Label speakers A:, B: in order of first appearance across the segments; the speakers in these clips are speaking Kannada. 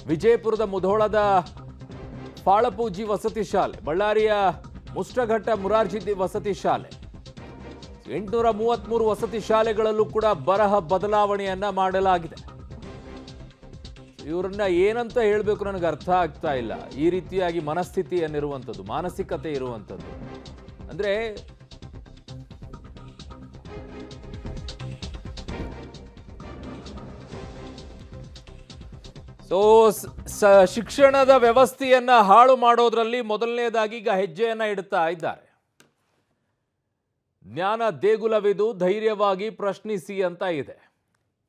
A: ವಿಜಯಪುರದ ಮುಧೋಳದ ಫಾಳಪೂಜಿ ವಸತಿ ಶಾಲೆ, ಬಳ್ಳಾರಿಯ ಮುಷ್ಟಘಟ್ಟ ಮುರಾರ್ಜಿ ವಸತಿ ಶಾಲೆ, 833 ವಸತಿ ಶಾಲೆಗಳಲ್ಲೂ ಕೂಡ ಬರಹ ಬದಲಾವಣೆಯನ್ನ ಮಾಡಲಾಗಿದೆ. ಇವರನ್ನ ಏನಂತ ಹೇಳಬೇಕು ನನಗೆ ಅರ್ಥ ಆಗ್ತಾ ಇಲ್ಲ. ಈ ರೀತಿಯಾಗಿ ಮನಸ್ಥಿತಿಯನ್ನಿರುವಂಥದ್ದು, ಮಾನಸಿಕತೆ ಇರುವಂಥದ್ದು ಅಂದ್ರೆ ಶಿಕ್ಷಣದ ವ್ಯವಸ್ಥೆಯನ್ನ ಹಾಳು ಮಾಡೋದ್ರಲ್ಲಿ ಮೊದಲನೇದಾಗಿ ಈಗ ಹೆಜ್ಜೆಯನ್ನ ಇಡ್ತಾ ಇದ್ದಾರೆ. ಜ್ಞಾನ ದೇಗುಲವಿದು, ಧೈರ್ಯವಾಗಿ ಪ್ರಶ್ನಿಸಿ ಅಂತ ಇದೆ.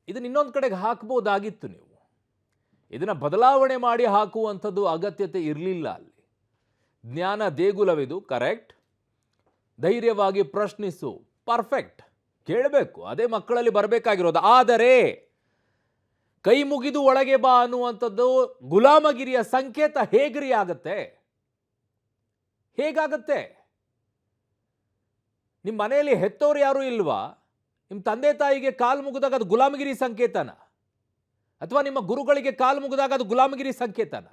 A: ಇದನ್ನ ಇನ್ನೊಂದು ಕಡೆಗೆ ಹಾಕಬಹುದಾಗಿತ್ತು. ನೀವು ಇದನ್ನ ಬದಲಾವಣೆ ಮಾಡಿ ಹಾಕುವಂಥದ್ದು ಅಗತ್ಯತೆ ಇರಲಿಲ್ಲ. ಅಲ್ಲಿ ಜ್ಞಾನ ದೇಗುಲವಿದು ಕರೆಕ್ಟ್, ಧೈರ್ಯವಾಗಿ ಪ್ರಶ್ನಿಸು ಪರ್ಫೆಕ್ಟ್, ಕೇಳಬೇಕು, ಅದೇ ಮಕ್ಕಳಲ್ಲಿ ಬರಬೇಕಾಗಿರೋದು. ಆದರೆ ಕೈ ಮುಗಿದು ಒಳಗೆ ಬಾ ಅನ್ನುವಂಥದ್ದು ಗುಲಾಮಗಿರಿಯ ಸಂಕೇತ ಹೇಗ್ರಿ ಆಗತ್ತೆ? ಹೇಗಾಗತ್ತೆ? ನಿಮ್ಮ ಮನೆಯಲ್ಲಿ ಹೆತ್ತೋರು ಯಾರು ಇಲ್ವಾ? ನಿಮ್ಮ ತಂದೆ ತಾಯಿಗೆ ಕಾಲು ಮುಗಿದಾಗ ಅದು ಗುಲಾಮಗಿರಿ ಸಂಕೇತನ? ಅಥವಾ ನಿಮ್ಮ ಗುರುಗಳಿಗೆ ಕಾಲು ಮುಗಿದಾಗ ಅದು ಗುಲಾಮಗಿರಿ ಸಂಕೇತನ?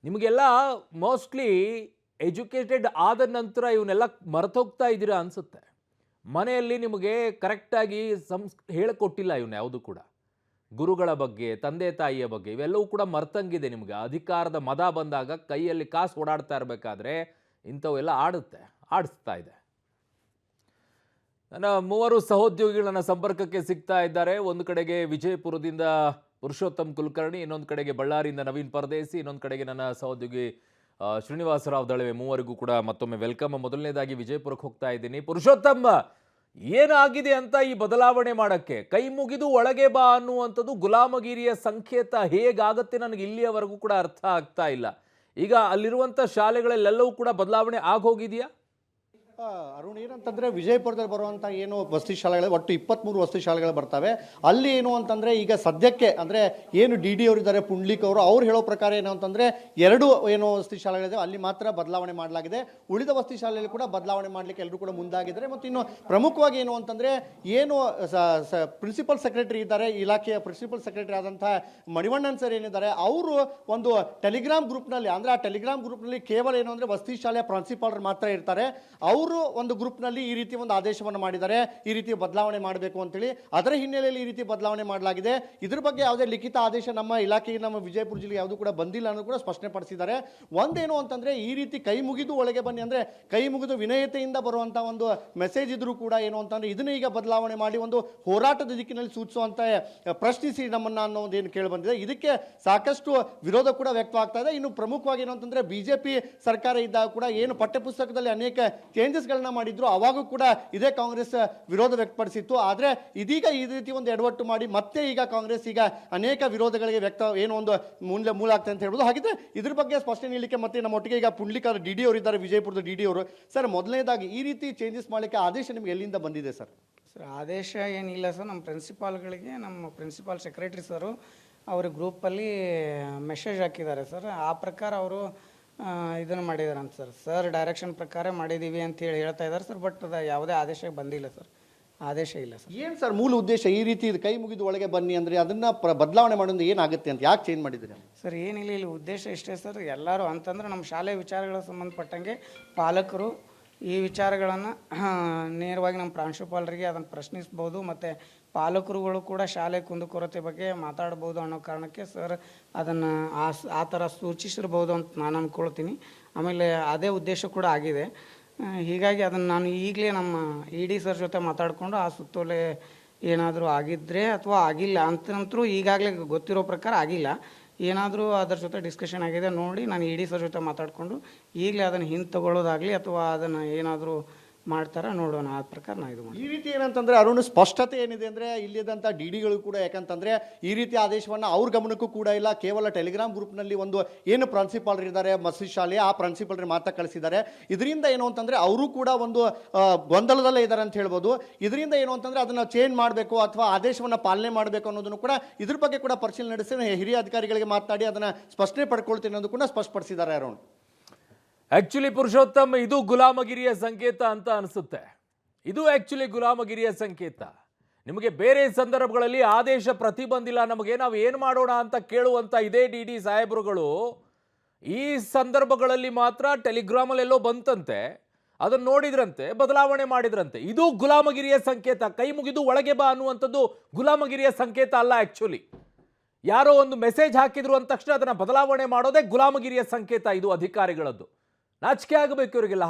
A: ನಿಮಗೆಲ್ಲ ಮೋಸ್ಟ್ಲಿ ಎಜುಕೇಟೆಡ್ ಆದ ನಂತರ ಇವನ್ನೆಲ್ಲ ಮರೆತೋಗ್ತಾ ಇದ್ದೀರಾ ಅನ್ಸುತ್ತೆ. ಮನೆಯಲ್ಲಿ ನಿಮಗೆ ಕರೆಕ್ಟಾಗಿ ಹೇಳಿಕೊಟ್ಟಿಲ್ಲ ಇವನ್ನ ಯಾವುದು ಕೂಡ. ಗುರುಗಳ ಬಗ್ಗೆ, ತಂದೆ ತಾಯಿಯ ಬಗ್ಗೆ ಇವೆಲ್ಲವೂ ಕೂಡ ಮರ್ತಂಗಿದೆ ನಿಮಗೆ. ಅಧಿಕಾರದ ಮದ ಬಂದಾಗ ಕೈಯಲ್ಲಿ ಕಾಸು ಓಡಾಡ್ತಾ ಇರಬೇಕಾದ್ರೆ ಇಂಥವೆಲ್ಲ ಆಡಿಸ್ತಾ ಇದೆ. ನನ್ನ 3 ಸಹೋದ್ಯೋಗಿಗಳು ನನ್ನ ಸಂಪರ್ಕಕ್ಕೆ ಸಿಗ್ತಾ ಇದ್ದಾರೆ. ಒಂದು ಕಡೆಗೆ ವಿಜಯಪುರದಿಂದ ಪುರುಷೋತ್ತಮ್ ಕುಲಕರ್ಣಿ, ಇನ್ನೊಂದು ಕಡೆಗೆ ಬಳ್ಳಾರಿಯಿಂದ ನವೀನ್ ಪರದೇಸಿ, ಇನ್ನೊಂದು ಕಡೆಗೆ ನನ್ನ ಸಹೋದ್ಯೋಗಿ ಶ್ರೀನಿವಾಸರಾವ್ ದಳವೆ. ಮೂವರಿಗೂ ಕೂಡ ಮತ್ತೊಮ್ಮೆ ವೆಲ್ಕಮ್. ಮೊದಲನೇದಾಗಿ ವಿಜಯಪುರಕ್ಕೆ ಹೋಗ್ತಾ ಇದ್ದೀನಿ. ಪುರುಷೋತ್ತಮ್, ಏನಾಗಿದೆ ಅಂತ ಈ ಬದಲಾವಣೆ ಮಾಡಕ್ಕೆ? ಕೈ ಮುಗಿದು ಒಳಗೆ ಬಾ ಅನ್ನುವಂಥದ್ದು ಗುಲಾಮಗಿರಿಯ ಸಂಕೇತ ಹೇಗಾಗತ್ತೆ ನನಗೆ ಇಲ್ಲಿಯವರೆಗೂ ಕೂಡ ಅರ್ಥ ಆಗ್ತಾ ಇಲ್ಲ. ಈಗ ಅಲ್ಲಿರುವಂಥ ಶಾಲೆಗಳಲ್ಲೆಲ್ಲವೂ ಕೂಡ ಬದಲಾವಣೆ ಆಗೋಗಿದೆಯಾ?
B: ಅರುಣ್, ಏನಂತಂದರೆ ವಿಜಯಪುರದಲ್ಲಿ ಬರುವಂಥ ಏನು ವಸತಿ ಶಾಲೆಗಳು, ಒಟ್ಟು 23 ವಸತಿ ಶಾಲೆಗಳು ಬರ್ತವೆ. ಅಲ್ಲಿ ಏನು ಅಂತಂದರೆ ಈಗ ಸದ್ಯಕ್ಕೆ ಅಂದರೆ ಏನು ಡಿ ಡಿ ಅವರಿದ್ದಾರೆ, ಪುಂಡ್ಲಿಕ್ ಅವರು, ಅವ್ರು ಹೇಳೋ ಪ್ರಕಾರ ಏನು ಅಂತಂದರೆ 2 ಏನು ವಸತಿ ಶಾಲೆಗಳಿದೆ ಅಲ್ಲಿ ಮಾತ್ರ ಬದಲಾವಣೆ ಮಾಡಲಾಗಿದೆ. ಉಳಿದ ವಸತಿ ಶಾಲೆಯಲ್ಲಿ ಕೂಡ ಬದಲಾವಣೆ ಮಾಡಲಿಕ್ಕೆ ಎಲ್ಲರೂ ಕೂಡ ಮುಂದಾಗಿದ್ದಾರೆ. ಮತ್ತು ಇನ್ನು ಪ್ರಮುಖವಾಗಿ ಏನು ಅಂತಂದರೆ ಏನು ಪ್ರಿನ್ಸಿಪಲ್ ಸೆಕ್ರೆಟರಿ ಇದ್ದಾರೆ, ಇಲಾಖೆಯ ಪ್ರಿನ್ಸಿಪಲ್ ಸೆಕ್ರೆಟರಿ ಆದಂಥ ಮಣಿವಣ್ಣನ್ ಸರ್ ಏನಿದ್ದಾರೆ, ಅವರು ಒಂದು ಟೆಲಿಗ್ರಾಮ್ ಗ್ರೂಪ್ನಲ್ಲಿ, ಅಂದರೆ ಆ ಟೆಲಿಗ್ರಾಮ್ ಗ್ರೂಪ್ನಲ್ಲಿ ಕೇವಲ ಏನು ಅಂದರೆ ವಸತಿ ಶಾಲೆಯ ಪ್ರಾಂಶುಪಾಲರು ಮಾತ್ರ ಇರ್ತಾರೆ. ಅವರು ಒಂದು ಗ್ರೂಪ್ನಲ್ಲಿ ಈ ರೀತಿ ಒಂದು ಆದೇಶವನ್ನು ಮಾಡಿದ್ದಾರೆ, ಈ ರೀತಿ ಬದಲಾವಣೆ ಮಾಡಬೇಕು ಅಂತೇಳಿ. ಅದರ ಹಿನ್ನೆಲೆಯಲ್ಲಿ ಈ ರೀತಿ ಬದಲಾವಣೆ ಮಾಡಲಾಗಿದೆ. ಇದ್ರ ಬಗ್ಗೆ ಯಾವುದೇ ಲಿಖಿತ ಆದೇಶ ನಮ್ಮ ಇಲಾಖೆಗೆ, ನಮ್ಮ ವಿಜಯಪುರ ಜಿಲ್ಲೆಗೆ ಯಾವುದು ಕೂಡ ಬಂದಿಲ್ಲ ಅನ್ನೋದು ಕೂಡ ಸ್ಪಷ್ಟನೆ ಪಡಿಸಿದ್ದಾರೆ. ಒಂದೇನು ಅಂತಂದರೆ ಈ ರೀತಿ ಕೈ ಮುಗಿದು ಒಳಗೆ ಬನ್ನಿ ಅಂದರೆ ಕೈ ಮುಗಿದು ವಿನಯತೆಯಿಂದ ಬರುವಂಥ ಒಂದು ಮೆಸೇಜ್ ಇದ್ರೂ ಕೂಡ ಏನು ಅಂತಂದರೆ ಇದನ್ನ ಈಗ ಬದಲಾವಣೆ ಮಾಡಿ ಒಂದು ಹೋರಾಟದ ದಿಕ್ಕಿನಲ್ಲಿ ಸೂಚಿಸುವಂಥ ಪ್ರಶ್ನಿಸಿ ನಮ್ಮನ್ನು ಅನ್ನೋದು ಏನು ಕೇಳಿ ಬಂದಿದೆ. ಇದಕ್ಕೆ ಸಾಕಷ್ಟು ವಿರೋಧ ಕೂಡ ವ್ಯಕ್ತವಾಗ್ತಾ ಇದೆ. ಇನ್ನು ಪ್ರಮುಖವಾಗಿ ಏನು ಅಂತಂದರೆ ಬಿಜೆಪಿ ಸರ್ಕಾರ ಇದ್ದಾಗ ಕೂಡ ಏನು ಪಠ್ಯಪುಸ್ತಕದಲ್ಲಿ ಅನೇಕ ಚೇಂಜಸ್ಗಳನ್ನ ಮಾಡಿದ್ರು, ಅವಾಗೂ ಕೂಡ ಇದೇ ಕಾಂಗ್ರೆಸ್ ವಿರೋಧ ವ್ಯಕ್ತಪಡಿಸಿತ್ತು. ಆದರೆ ಇದೀಗ ಈ ರೀತಿ ಒಂದು ಎಡವಟ್ಟು ಮಾಡಿ ಮತ್ತೆ ಈಗ ಕಾಂಗ್ರೆಸ್ ಈಗ ಅನೇಕ ವಿರೋಧಗಳಿಗೆ ಏನು ಒಂದು ಮೂಲ ಆಗ್ತದೆ ಅಂತ ಹೇಳ್ಬೋದು. ಹಾಗಿದ್ರೆ ಇದ್ರ ಬಗ್ಗೆ ಸ್ಪಷ್ಟನೆ ನೀಡಲಿಕ್ಕೆ ಮತ್ತೆ ನಮ್ಮ ಒಟ್ಟಿಗೆ ಈಗ ಪುಂಡ್ಲಿಕ್ ಡಿ ಡಿ ಅವರು ಇದ್ದಾರೆ, ವಿಜಯಪುರದ ಡಿ ಡಿ ಅವರು. ಸರ್, ಮೊದಲನೇದಾಗಿ ಈ ರೀತಿ ಚೇಂಜಸ್ ಮಾಡಲಿಕ್ಕೆ ಆದೇಶ ನಿಮ್ಗೆ ಎಲ್ಲಿಂದ ಬಂದಿದೆ ಸರ್?
C: ಸರ್, ಆದೇಶ ಏನಿಲ್ಲ ಸರ್. ನಮ್ಮ ಪ್ರಿನ್ಸಿಪಾಲ್ಗಳಿಗೆ ನಮ್ಮ ಪ್ರಿನ್ಸಿಪಾಲ್ ಸೆಕ್ರೆಟರಿ ಸರು ಅವ್ರ ಗ್ರೂಪಲ್ಲಿ ಮೆಸೇಜ್ ಹಾಕಿದ್ದಾರೆ ಸರ್. ಆ ಪ್ರಕಾರ ಅವರು ಇದನ್ನು ಮಾಡಿದ್ದಾರೆ ಅಂತ ಸರ್ ಡೈರೆಕ್ಷನ್ ಪ್ರಕಾರ ಮಾಡಿದ್ದೀವಿ ಅಂತ ಹೇಳ್ತಾ ಇದ್ದಾರೆ ಸರ್. ಬಟ್ ಅದು ಯಾವುದೇ ಆದೇಶ ಬಂದಿಲ್ಲ ಸರ್, ಆದೇಶ ಇಲ್ಲ ಸರ್.
B: ಏನು ಸರ್ ಮೂಲ ಉದ್ದೇಶ? ಈ ರೀತಿ ಕೈ ಮುಗಿದು ಒಳಗೆ ಬನ್ನಿ ಅಂದರೆ ಅದನ್ನು ಬದಲಾವಣೆ ಮಾಡೋದು ಏನಾಗುತ್ತೆ ಅಂತ, ಯಾಕೆ ಚೇಂಜ್ ಮಾಡಿದ್ದೀರಿ?
C: ಸರ್, ಏನಿಲ್ಲ, ಇಲ್ಲಿ ಉದ್ದೇಶ ಇಷ್ಟೇ ಸರ್. ಎಲ್ಲರೂ ಅಂತಂದ್ರೆ ನಮ್ಮ ಶಾಲೆ ವಿಚಾರಗಳಿಗೆ ಸಂಬಂಧಪಟ್ಟಂಗೆ ಪಾಲಕರು ಈ ವಿಚಾರಗಳನ್ನು ನೇರವಾಗಿ ನಮ್ಮ ಪ್ರಾಂಶುಪಾಲರಿಗೆ ಅದನ್ನು ಪ್ರಶ್ನಿಸ್ಬೋದು, ಮತ್ತು ಪಾಲಕರುಗಳು ಕೂಡ ಶಾಲೆ ಕುಂದುಕೊರತೆ ಬಗ್ಗೆ ಮಾತಾಡ್ಬೋದು ಅನ್ನೋ ಕಾರಣಕ್ಕೆ ಸರ್ ಅದನ್ನು ಆ ಥರ ಸೂಚಿಸಿರ್ಬೋದು ಅಂತ ನಾನು ಅಂದ್ಕೊಳ್ತೀನಿ. ಆಮೇಲೆ ಅದೇ ಉದ್ದೇಶ ಕೂಡ ಆಗಿದೆ. ಹೀಗಾಗಿ ಅದನ್ನು ನಾನು ಈಗಲೇ ನಮ್ಮ ಇ ಡಿ ಸರ್ ಜೊತೆ ಮಾತಾಡಿಕೊಂಡು ಆ ಸುತ್ತೋಲೆ ಏನಾದರೂ ಆಗಿದ್ದರೆ ಅಥವಾ ಆಗಿಲ್ಲ ಅಂತಂತರೂ ಈಗಾಗಲೇ ಗೊತ್ತಿರೋ ಪ್ರಕಾರ ಆಗಿಲ್ಲ, ಏನಾದರೂ ಅದರ ಜೊತೆ ಡಿಸ್ಕಷನ್ ಆಗಿದೆ ನೋಡಿ ನಾನು ಇ ಡಿ ಸರ್ ಜೊತೆ ಮಾತಾಡಿಕೊಂಡು ಈಗಲೇ ಅದನ್ನು ಹಿಂದೆ ತಗೊಳ್ಳೋದಾಗಲಿ ಅಥವಾ ಅದನ್ನು ಏನಾದರೂ ಮಾಡ್ತಾರ ನೋಡೋಣ. ಆ ಪ್ರಕಾರ ನಾವು ಇದು ಮಾಡಿ.
B: ಈ ರೀತಿ ಏನಂತಂದರೆ ಅರುಣ್, ಸ್ಪಷ್ಟತೆ ಏನಿದೆ ಅಂದರೆ ಇಲ್ಲಿದ್ದಂಥ ಡಿ ಡಿಗಳು ಕೂಡ ಯಾಕಂತಂದರೆ ಈ ರೀತಿ ಆದೇಶವನ್ನು ಅವ್ರ ಗಮನಕ್ಕೂ ಕೂಡ ಇಲ್ಲ. ಕೇವಲ ಟೆಲಿಗ್ರಾಮ್ ಗ್ರೂಪ್ನಲ್ಲಿ ಒಂದು ಏನು ಪ್ರಾಂಶುಪಾಲರು ಇದ್ದಾರೆ ಮಸೀದ್ ಶಾಲೆ, ಆ ಪ್ರಾಂಶುಪಾಲರಿಗೆ ಮಾತ್ರ ಕಳಿಸಿದ್ದಾರೆ. ಇದರಿಂದ ಏನು ಅಂತಂದರೆ ಅವರು ಕೂಡ ಒಂದು ಗೊಂದಲದಲ್ಲೇ ಇದ್ದಾರೆ ಅಂತ ಹೇಳ್ಬೋದು. ಇದರಿಂದ ಏನು ಅಂತಂದರೆ ಅದನ್ನು ಚೇಂಜ್ ಮಾಡಬೇಕು ಅಥವಾ ಆದೇಶವನ್ನು ಪಾಲನೆ ಮಾಡಬೇಕು ಅನ್ನೋದನ್ನು ಕೂಡ ಇದ್ರ ಬಗ್ಗೆ ಕೂಡ ಪರಿಶೀಲನೆ ನಡೆಸಿ ಹಿರಿಯ ಅಧಿಕಾರಿಗಳಿಗೆ ಮಾತನಾಡಿ ಅದನ್ನು ಸ್ಪಷ್ಟನೆ ಪಡ್ಕೊಳ್ತೀನಿ ಅನ್ನೋದು ಕೂಡ ಸ್ಪಷ್ಟಪಡಿಸಿದ್ದಾರೆ ಅರುಣ್.
A: ಆಕ್ಚುಲಿ ಪುರುಷೋತ್ತಮ್, ಇದು ಗುಲಾಮಗಿರಿಯ ಸಂಕೇತ ಅಂತ ಅನಿಸುತ್ತೆ. ಇದು ಆಕ್ಚುಲಿ ಗುಲಾಮಗಿರಿಯ ಸಂಕೇತ. ನಿಮಗೆ ಬೇರೆ ಸಂದರ್ಭಗಳಲ್ಲಿ ಆದೇಶ ಪ್ರತಿ ಬಂದಿಲ್ಲ ನಮಗೆ, ನಾವು ಏನು ಮಾಡೋಣ ಅಂತ ಕೇಳುವಂತ ಇದೇ ಡಿ ಡಿ ಸಾಹೇಬರುಗಳು ಈ ಸಂದರ್ಭಗಳಲ್ಲಿ ಮಾತ್ರ ಟೆಲಿಗ್ರಾಮಲ್ಲೆಲ್ಲೋ ಬಂತಂತೆ, ಅದನ್ನು ನೋಡಿದ್ರಂತೆ, ಬದಲಾವಣೆ ಮಾಡಿದ್ರಂತೆ. ಇದು ಗುಲಾಮಗಿರಿಯ ಸಂಕೇತ. ಕೈ ಮುಗಿದು ಒಳಗೆ ಬಾ ಅನ್ನುವಂಥದ್ದು ಗುಲಾಮಗಿರಿಯ ಸಂಕೇತ ಅಲ್ಲ. ಆಕ್ಚುಲಿ ಯಾರೋ ಒಂದು ಮೆಸೇಜ್ ಹಾಕಿದ್ರು ಅಂದ ತಕ್ಷಣ ಅದನ್ನ ಬದಲಾವಣೆ ಮಾಡೋದೇ ಗುಲಾಮಗಿರಿಯ ಸಂಕೇತ. ಇದು ಅಧಿಕಾರಿಗಳದ್ದು. ನಾಚಿಕೆ ಆಗಬೇಕು ಇವರಿಗೆಲ್ಲ.